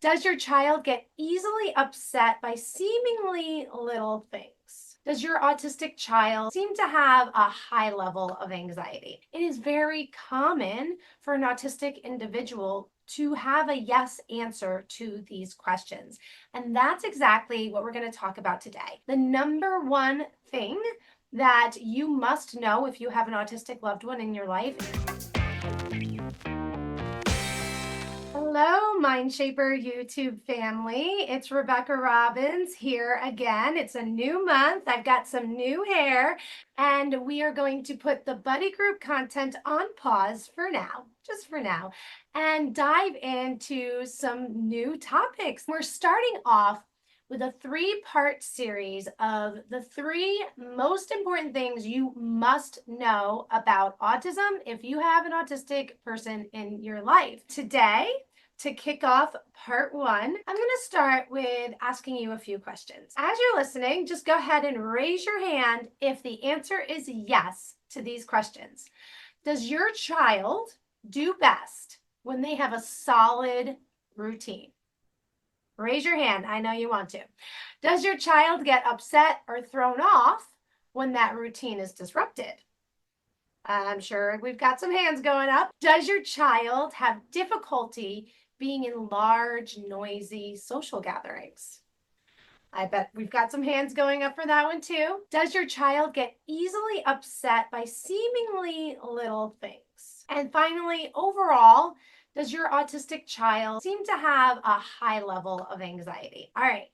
Does your child get easily upset by seemingly little things? Does your autistic child seem to have a high level of anxiety? It is very common for an autistic individual to have a yes answer to these questions. And that's exactly what we're going to talk about today. The number one thing that you must know if you have an autistic loved one in your life. Hello, Mindshaper YouTube family. It's Rebecca Robbins here again. It's a new month. I've got some new hair, and we are going to put the buddy group content on pause for now, just for now, and dive into some new topics. We're starting off with a three-part series of the three most important things you must know about autism if you have an autistic person in your life. Today, to kick off part one, I'm going to start with asking you a few questions. As you're listening, just go ahead and raise your hand if the answer is yes to these questions. Does your child do best when they have a solid routine? Raise your hand. I know you want to. Does your child get upset or thrown off when that routine is disrupted? I'm sure we've got some hands going up. Does your child have difficulty being in large, noisy social gatherings? I bet we've got some hands going up for that one too. Does your child get easily upset by seemingly little things? And finally, overall, does your autistic child seem to have a high level of anxiety? All right.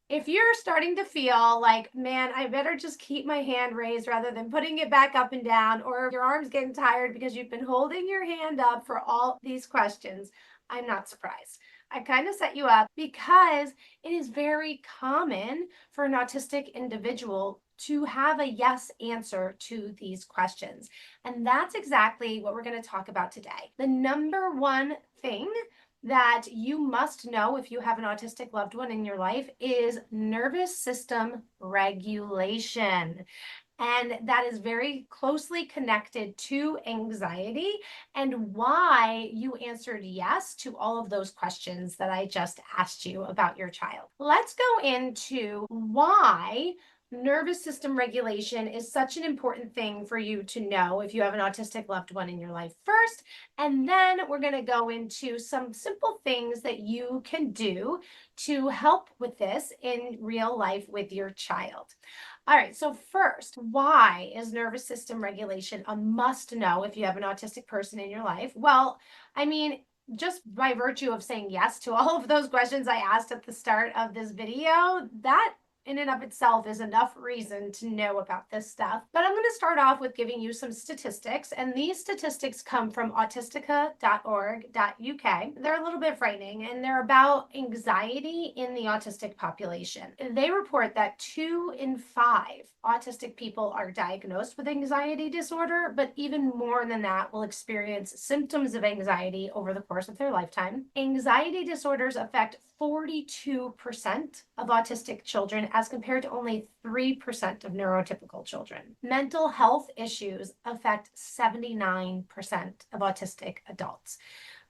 If you're starting to feel like, man, I better just keep my hand raised rather than putting it back up and down, or your arm's getting tired because you've been holding your hand up for all these questions, I'm not surprised. I kind of set you up because it is very common for an autistic individual to have a yes answer to these questions. And that's exactly what we're going to talk about today. The number one thing that you must know if you have an autistic loved one in your life is nervous system regulation. And that is very closely connected to anxiety and why you answered yes to all of those questions that I just asked you about your child. Let's go into why nervous system regulation is such an important thing for you to know if you have an autistic loved one in your life first. And then we're going to go into some simple things that you can do to help with this in real life with your child. All right, so first, why is nervous system regulation a must know if you have an autistic person in your life? Well, I mean, just by virtue of saying yes to all of those questions I asked at the start of this video, that in and of itself is enough reason to know about this stuff. But I'm going to start off with giving you some statistics, and these statistics come from autistica.org.uk. They're a little bit frightening, and they're about anxiety in the autistic population. They report that 2 in 5 autistic people are diagnosed with anxiety disorder, but even more than that will experience symptoms of anxiety over the course of their lifetime. Anxiety disorders affect 42% of autistic children as compared to only 3% of neurotypical children. Mental health issues affect 79% of autistic adults.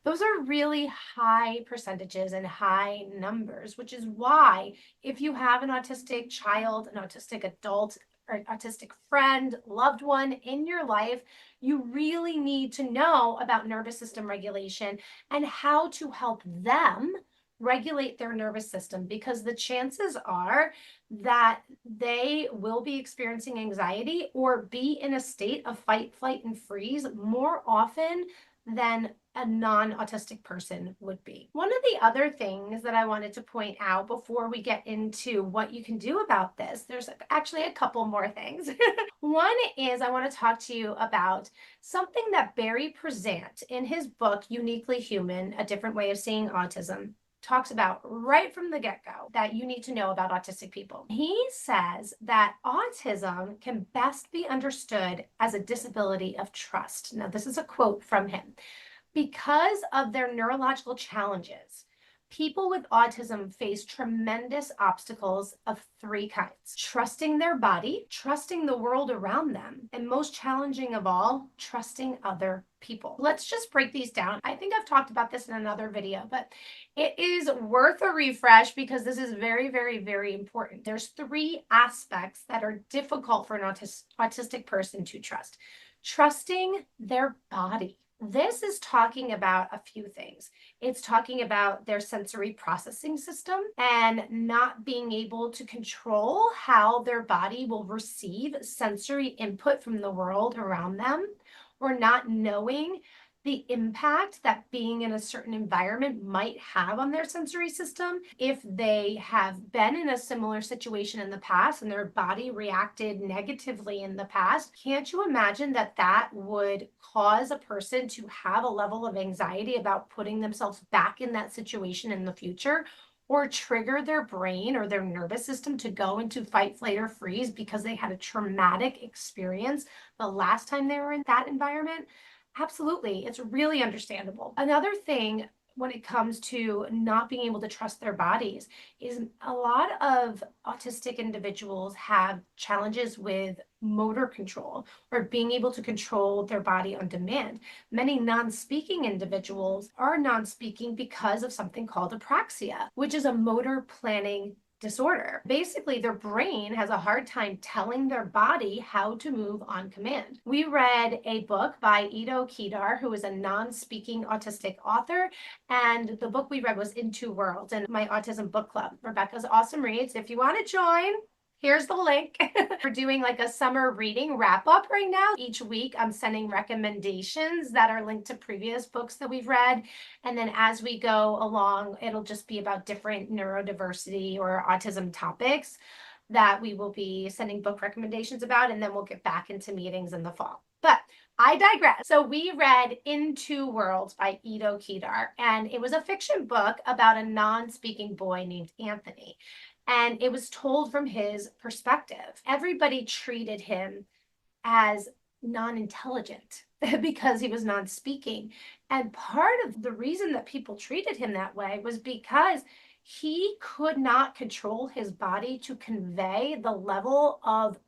Those are really high percentages and high numbers, which is why if you have an autistic child, an autistic adult, or an autistic friend, loved one in your life, you really need to know about nervous system regulation and how to help them regulate their nervous system, because the chances are that they will be experiencing anxiety or be in a state of fight, flight, and freeze more often than a non-autistic person would be. One of the other things that I wanted to point out before we get into what you can do about this, there's actually a couple more things. One is I want to talk to you about something that Barry Prizant in his book, Uniquely Human, A Different Way of Seeing Autism, talks about right from the get-go that you need to know about autistic people. He says that autism can best be understood as a disability of trust. Now, this is a quote from him. Because of their neurological challenges, People with autism face tremendous obstacles of three kinds: trusting their body, trusting the world around them, and most challenging of all, trusting other people. Let's just break these down. I think I've talked about this in another video, but it is worth a refresh because this is very, very, very important. There's three aspects that are difficult for an autistic person to trust. Trusting their body. This is talking about a few things. It's talking about their sensory processing system and not being able to control how their body will receive sensory input from the world around them, or not knowing the impact that being in a certain environment might have on their sensory system. If they have been in a similar situation in the past and their body reacted negatively in the past, can't you imagine that that would cause a person to have a level of anxiety about putting themselves back in that situation in the future? Or trigger their brain or their nervous system to go into fight, flight, or freeze because they had a traumatic experience the last time they were in that environment? Absolutely. It's really understandable. Another thing when it comes to not being able to trust their bodies is a lot of autistic individuals have challenges with motor control or being able to control their body on demand. Many non-speaking individuals are non-speaking because of something called apraxia, which is a motor planning disorder. Basically, their brain has a hard time telling their body how to move on command. We read a book by Ido Kedar, who is a non-speaking autistic author, and the book we read was In Two Worlds in my autism book club, Rebecca's Awesome Reads. If you want to join, here's the link. We're doing like a summer reading wrap up right now. Each week I'm sending recommendations that are linked to previous books that we've read. And then as we go along, it'll just be about different neurodiversity or autism topics that we will be sending book recommendations about. And then we'll get back into meetings in the fall. But I digress. So we read In Two Worlds by Ido Kedar, and it was a fiction book about a non-speaking boy named Anthony. And it was told from his perspective. Everybody treated him as non-intelligent because he was non-speaking. And part of the reason that people treated him that way was because he could not control his body to convey the level of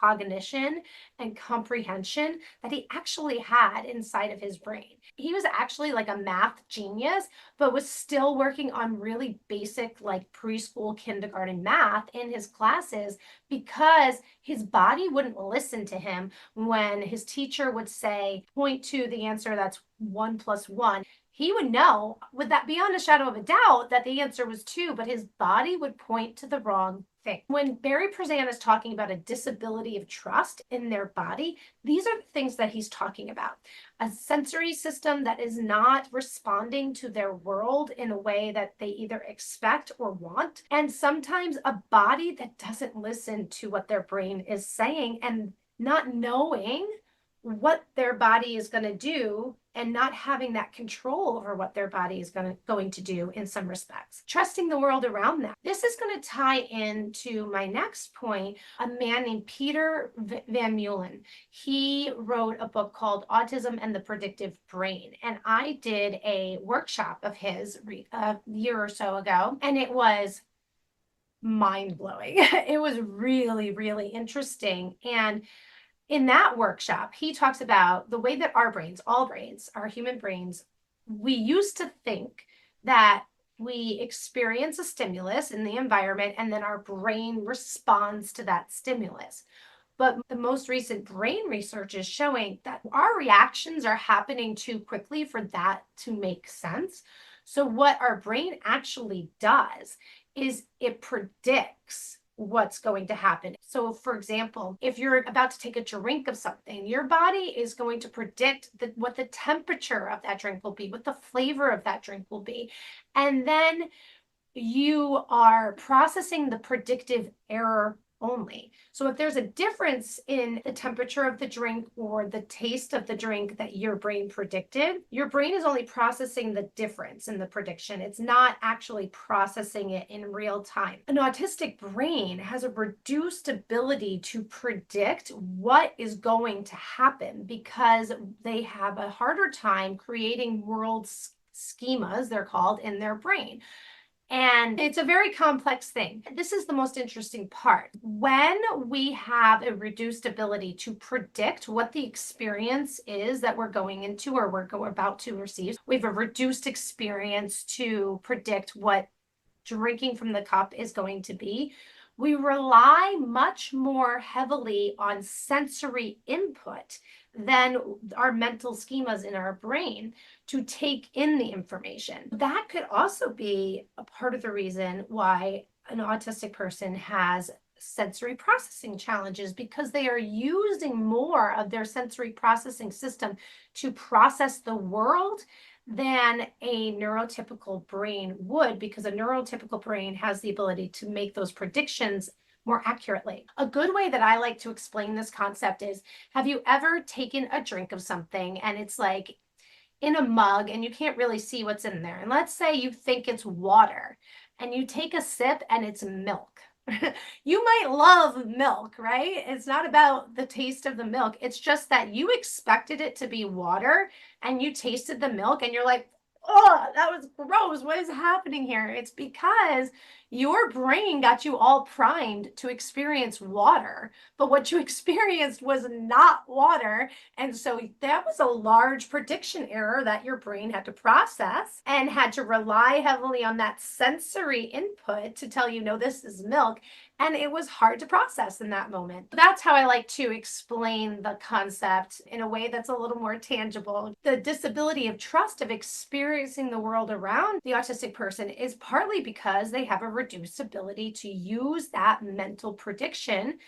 cognition and comprehension that he actually had inside of his brain. He was actually like a math genius, but was still working on really basic, like preschool, kindergarten math in his classes because his body wouldn't listen to him when his teacher would say, point to the answer that's 1 + 1. He would know, would that beyond a shadow of a doubt, that the answer was 2, but his body would point to the wrong thing. When Barry Prizant is talking about a disability of trust in their body, these are the things that he's talking about. A sensory system that is not responding to their world in a way that they either expect or want, and sometimes a body that doesn't listen to what their brain is saying and not knowing what their body is going to do and not having that control over what their body is going to do in some respects. Trusting the world around them. This is going to tie into my next point, a man named Peter Van Meulen. He wrote a book called Autism and the Predictive Brain. And I did a workshop of his a year or so ago, and it was mind-blowing. It was really, really interesting. And in that workshop, he talks about the way that our brains, all brains, our human brains, we used to think that we experience a stimulus in the environment and then our brain responds to that stimulus. But the most recent brain research is showing that our reactions are happening too quickly for that to make sense. So what our brain actually does is it predicts what's going to happen. So for example, if you're about to take a drink of something, your body is going to predict what the temperature of that drink will be, what the flavor of that drink will be. And then you are processing the predictive error only. So if there's a difference in the temperature of the drink or the taste of the drink that your brain predicted, your brain is only processing the difference in the prediction. It's not actually processing it in real time. An autistic brain has a reduced ability to predict what is going to happen because they have a harder time creating world schemas, they're called, in their brain. And it's a very complex thing. This is the most interesting part. When we have a reduced ability to predict what the experience is that we're going into or we're about to receive, we have a reduced experience to predict what drinking from the cup is going to be. We rely much more heavily on sensory input than our mental schemas in our brain to take in the information. That could also be a part of the reason why an autistic person has sensory processing challenges, because they are using more of their sensory processing system to process the world than a neurotypical brain would, because a neurotypical brain has the ability to make those predictions more accurately. A good way that I like to explain this concept is, have you ever taken a drink of something and it's like in a mug and you can't really see what's in there? And let's say you think it's water and you take a sip and it's milk. You might love milk, right? It's not about the taste of the milk. It's just that you expected it to be water and you tasted the milk and you're like, oh, that was gross. What is happening here? It's because your brain got you all primed to experience water, but what you experienced was not water. And so that was a large prediction error that your brain had to process and had to rely heavily on that sensory input to tell you, no, this is milk. And it was hard to process in that moment. That's how I like to explain the concept in a way that's a little more tangible. The disability of trust, of experiencing the world around the autistic person, is partly because they have a reduced ability to use that mental prediction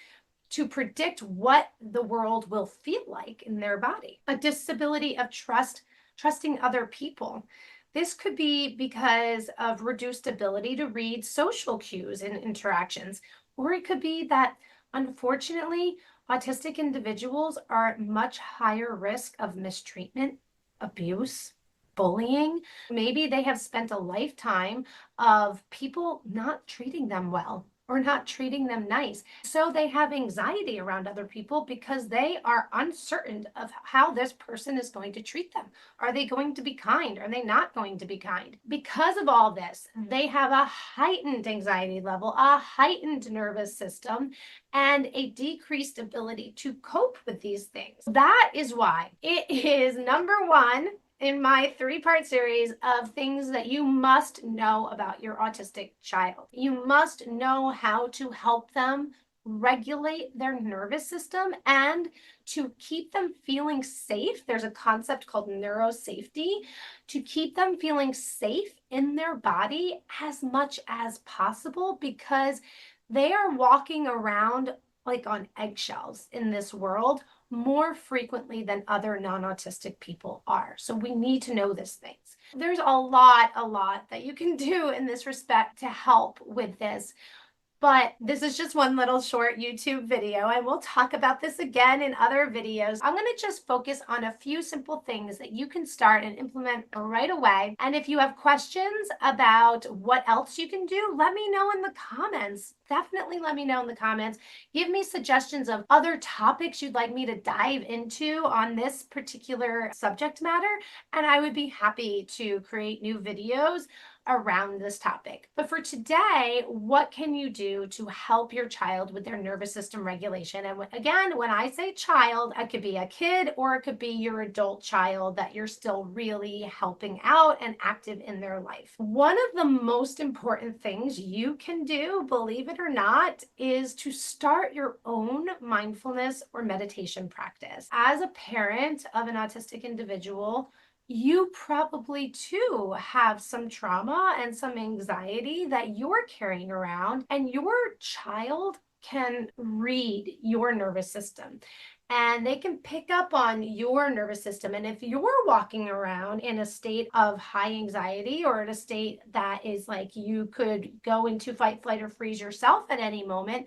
to predict what the world will feel like in their body. A disability of trusting other people. This could be because of reduced ability to read social cues in interactions, or it could be that, unfortunately, autistic individuals are at much higher risk of mistreatment, abuse, bullying. Maybe they have spent a lifetime of people not treating them well or not treating them nice. So they have anxiety around other people because they are uncertain of how this person is going to treat them. Are they going to be kind? Are they not going to be kind? Because of all this, they have a heightened anxiety level, a heightened nervous system, and a decreased ability to cope with these things. That is why it is number one in my 3-part series of things that you must know about your autistic child. You must know how to help them regulate their nervous system and to keep them feeling safe. There's a concept called neurosafety, to keep them feeling safe in their body as much as possible, because they are walking around like on eggshells in this world more frequently than other non-autistic people are. So we need to know these things. There's a lot that you can do in this respect to help with this. But this is just one little short YouTube video, and we'll talk about this again in other videos. I'm going to just focus on a few simple things that you can start and implement right away. And if you have questions about what else you can do, let me know in the comments. Definitely let me know in the comments. Give me suggestions of other topics you'd like me to dive into on this particular subject matter, and I would be happy to create new videos around this topic. But for today, what can you do to help your child with their nervous system regulation? And again, when I say child, it could be a kid or it could be your adult child that you're still really helping out and active in their life. One of the most important things you can do, believe it or not, is to start your own mindfulness or meditation practice. As a parent of an autistic individual, you probably too have some trauma and some anxiety that you're carrying around, and your child can read your nervous system and they can pick up on your nervous system. And if you're walking around in a state of high anxiety or in a state that is like you could go into fight, flight, or freeze yourself at any moment,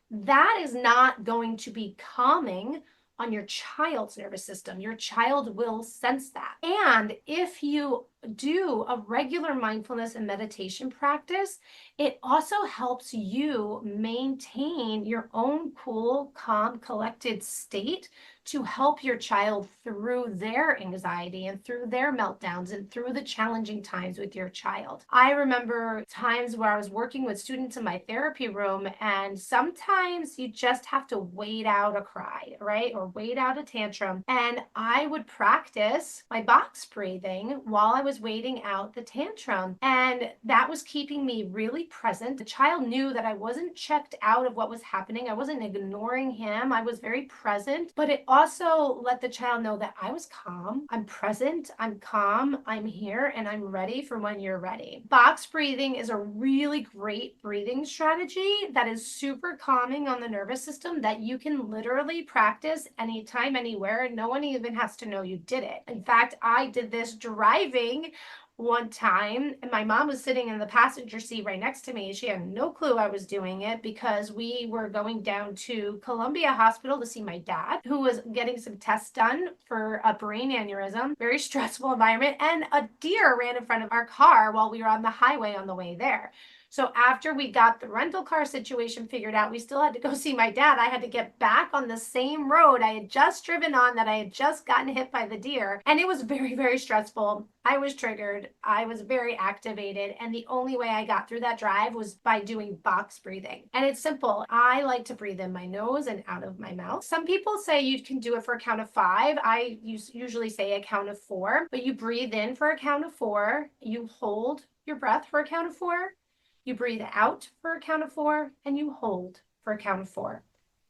that is not going to be calming on your child's nervous system. Your child will sense that. And if you do a regular mindfulness and meditation practice, it also helps you maintain your own cool, calm, collected state to help your child through their anxiety and through their meltdowns and through the challenging times with your child. I remember times where I was working with students in my therapy room, and sometimes you just have to wait out a cry, right? Or wait out a tantrum. And I would practice my box breathing while I was waiting out the tantrum. And that was keeping me really present. The child knew that I wasn't checked out of what was happening. I wasn't ignoring him. I was very present, but it also let the child know that I was calm, I'm present, I'm calm, I'm here, and I'm ready for when you're ready. Box breathing is a really great breathing strategy that is super calming on the nervous system that you can literally practice anytime, anywhere, and no one even has to know you did it. In fact, I did this driving one time, and my mom was sitting in the passenger seat right next to me. She had no clue I was doing it because we were going down to Columbia Hospital to see my dad, who was getting some tests done for a brain aneurysm. Very stressful environment, and a deer ran in front of our car while we were on the highway on the way there. So after we got the rental car situation figured out, we still had to go see my dad. I had to get back on the same road I had just driven on that I had just gotten hit by the deer. And it was very, very stressful. I was triggered. I was very activated. And the only way I got through that drive was by doing box breathing. And it's simple. I like to breathe in my nose and out of my mouth. Some people say you can do it for a count of 5. I usually say a count of 4, but you breathe in for a count of 4. You hold your breath for a count of 4. You breathe out for a count of 4, and you hold for a count of 4.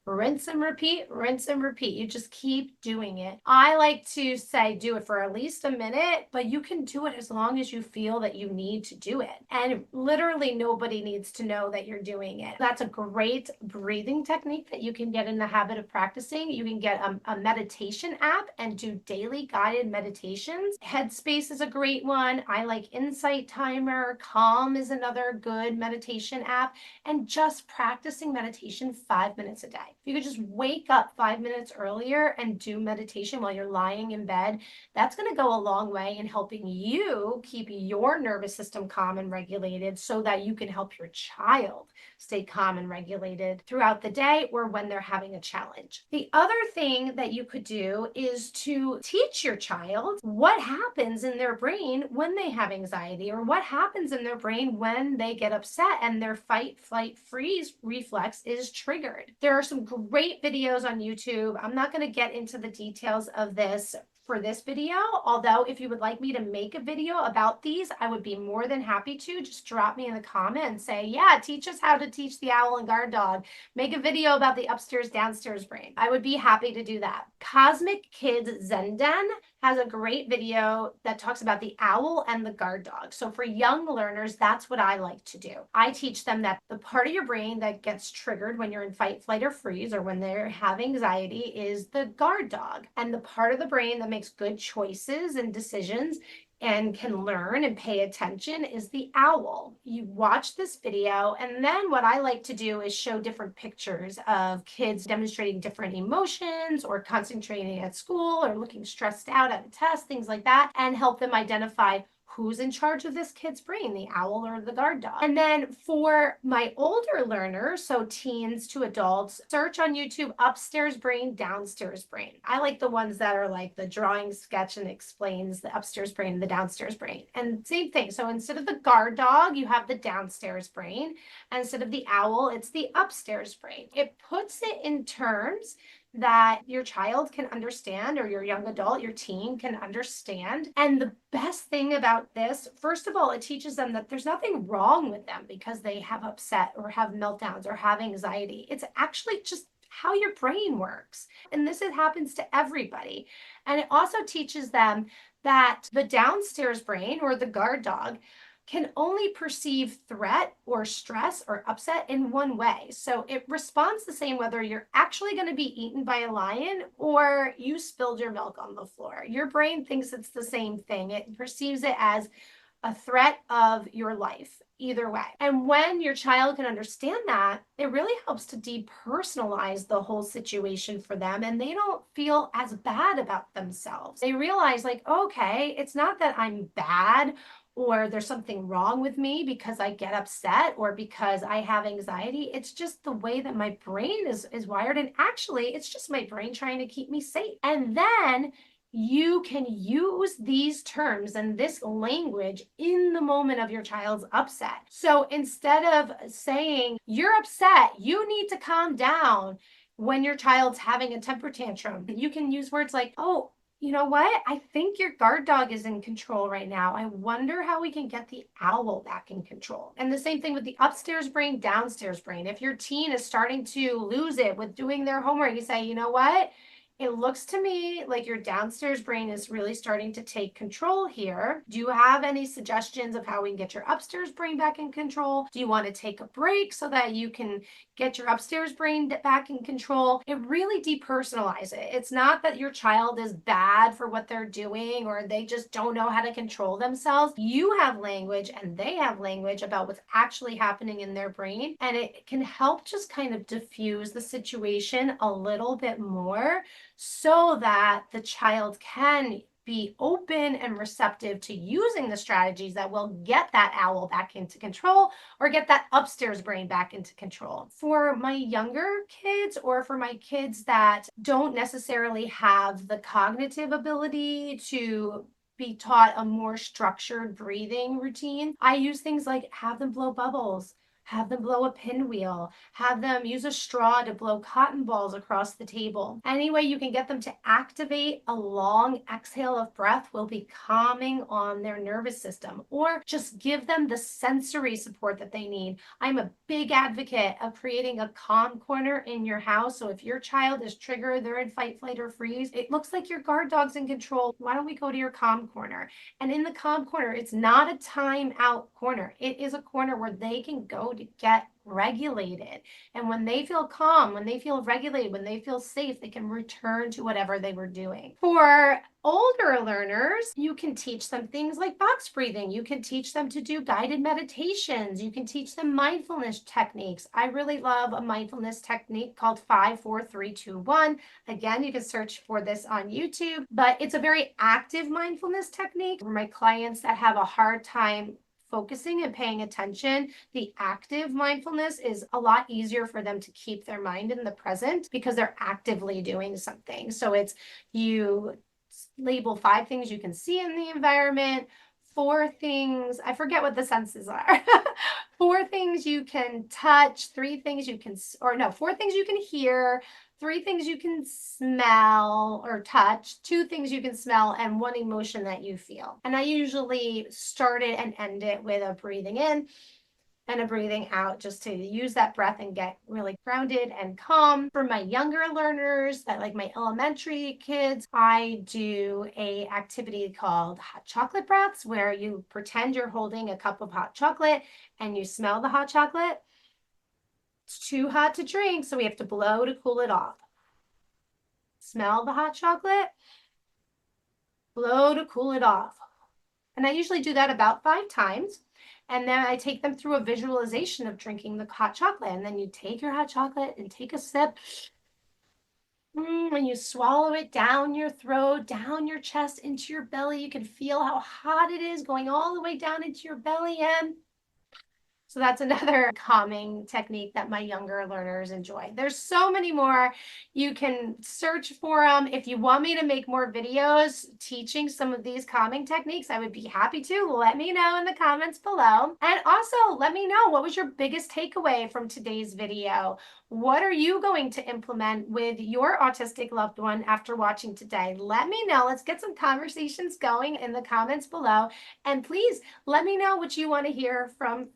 Rinse and repeat, rinse and repeat. You just keep doing it. I like to say do it for at least a minute, but you can do it as long as you feel that you need to do it. And literally nobody needs to know that you're doing it. That's a great breathing technique that you can get in the habit of practicing. You can get a meditation app and do daily guided meditations. Headspace is a great one. I like Insight Timer. Calm is another good meditation app. And just practicing meditation 5 minutes a day. If you could just wake up 5 minutes earlier and do meditation while you're lying in bed, that's going to go a long way in helping you keep your nervous system calm and regulated so that you can help your child stay calm and regulated throughout the day or when they're having a challenge. The other thing that you could do is to teach your child what happens in their brain when they have anxiety, or what happens in their brain when they get upset and their fight, flight, freeze reflex is triggered. There are some great videos on YouTube. I'm not going to get into the details of this for this video, although if you would like me to make a video about these, I would be more than happy to. Just drop me in the comment and say, yeah, teach us how to teach the owl and guard dog. Make a video about the upstairs downstairs brain. I would be happy to do that. Cosmic Kids Zen Den has a great video that talks about the owl and the guard dog. So for young learners, that's what I like to do. I teach them that the part of your brain that gets triggered when you're in fight, flight, or freeze, or when they have anxiety, is the guard dog. And the part of the brain that makes good choices and decisions and can learn and pay attention is the owl. You watch this video, and then what I like to do is show different pictures of kids demonstrating different emotions or concentrating at school or looking stressed out at a test, things like that, and help them identify who's in charge of this kid's brain, the owl or the guard dog. And then for my older learners, so teens to adults, search on YouTube upstairs brain, downstairs brain. I like the ones that are like the drawing sketch and explains the upstairs brain and the downstairs brain. And same thing. So instead of the guard dog, you have the downstairs brain. And instead of the owl, it's the upstairs brain. It puts it in terms that your child can understand, or your young adult, your teen can understand. And the best thing about this, first of all, it teaches them that there's nothing wrong with them because they have upset or have meltdowns or have anxiety. It's actually just how your brain works. And this happens to everybody. And it also teaches them that the downstairs brain, or the guard dog, can only perceive threat or stress or upset in one way. So it responds the same whether you're actually going to be eaten by a lion or you spilled your milk on the floor. Your brain thinks it's the same thing. It perceives it as a threat of your life. either way. And when your child can understand that, it really helps to depersonalize the whole situation for them, and they don't feel as bad about themselves. They realize, like, okay, it's not that I'm bad or there's something wrong with me because I get upset or because I have anxiety. It's just the way that my brain is wired. And actually, it's just my brain trying to keep me safe. And then you can use these terms and this language in the moment of your child's upset. So instead of saying, you're upset, you need to calm down when your child's having a temper tantrum, you can use words like, oh, you know what? I think your guard dog is in control right now. I wonder how we can get the owl back in control. And the same thing with the upstairs brain, downstairs brain. If your teen is starting to lose it with doing their homework, you say, you know what? It looks to me like your downstairs brain is really starting to take control here. Do you have any suggestions of how we can get your upstairs brain back in control? Do you want to take a break so that you can get your upstairs brain back in control? It really depersonalizes it. It's not that your child is bad for what they're doing or they just don't know how to control themselves. You have language and they have language about what's actually happening in their brain, and it can help just kind of diffuse the situation a little bit more, so that the child can be open and receptive to using the strategies that will get that owl back into control or get that upstairs brain back into control. For my younger kids, or for my kids that don't necessarily have the cognitive ability to be taught a more structured breathing routine, I use things like have them blow bubbles, have them blow a pinwheel, have them use a straw to blow cotton balls across the table. Any way you can get them to activate a long exhale of breath will be calming on their nervous system, or just give them the sensory support that they need. I'm a big advocate of creating a calm corner in your house. So if your child is triggered, they're in fight, flight, or freeze, it looks like your guard dog's in control. Why don't we go to your calm corner? And in the calm corner, it's not a time out corner. It is a corner where they can go to get regulated. And when they feel calm, when they feel regulated, when they feel safe, they can return to whatever they were doing. For older learners, you can teach them things like box breathing. You can teach them to do guided meditations. You can teach them mindfulness techniques. I really love a mindfulness technique called 5, 4, 3, 2, 1. Again, you can search for this on YouTube, but it's a very active mindfulness technique. For my clients that have a hard time focusing and paying attention, the active mindfulness is a lot easier for them to keep their mind in the present because they're actively doing something. So it's, you label 5 things you can see in the environment, 4 things, I forget what the senses are. 4 things you can touch, 3 things you can, or no, 4 things you can hear, 3 things you can smell or touch, 2 things you can smell, and 1 emotion that you feel. And I usually start it and end it with a breathing in and a breathing out, just to use that breath and get really grounded and calm. For my younger learners, that like my elementary kids, I do a activity called hot chocolate breaths, where you pretend you're holding a cup of hot chocolate and you smell the hot chocolate. It's too hot to drink, so we have to blow to cool it off. Smell the hot chocolate, blow to cool it off. And I usually do that about 5 times. And then I take them through a visualization of drinking the hot chocolate. And then you take your hot chocolate and take a sip. And you swallow it down your throat, down your chest, into your belly. You can feel how hot it is going all the way down into your belly. And so that's another calming technique that my younger learners enjoy. There's so many more. You can search for them. If you want me to make more videos teaching some of these calming techniques, I would be happy to. Let me know in the comments below. And also let me know, what was your biggest takeaway from today's video? What are you going to implement with your autistic loved one after watching today? Let me know. Let's get some conversations going in the comments below. And please let me know what you want to hear from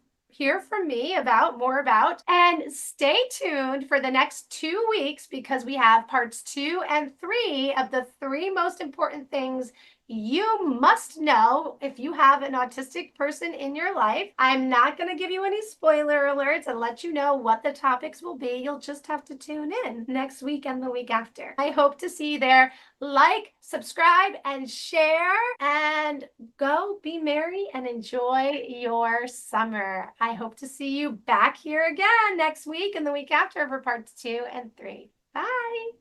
me about, more about, and stay tuned for the next 2 weeks, because we have parts 2 and 3 of the 3 most important things you must know if you have an autistic person in your life. I'm not going to give you any spoiler alerts and let you know what the topics will be. You'll just have to tune in next week and the week after. I hope to see you there. Like, subscribe, and share, and and go be merry and enjoy your summer. I hope to see you back here again next week and the week after for parts 2 and 3. Bye.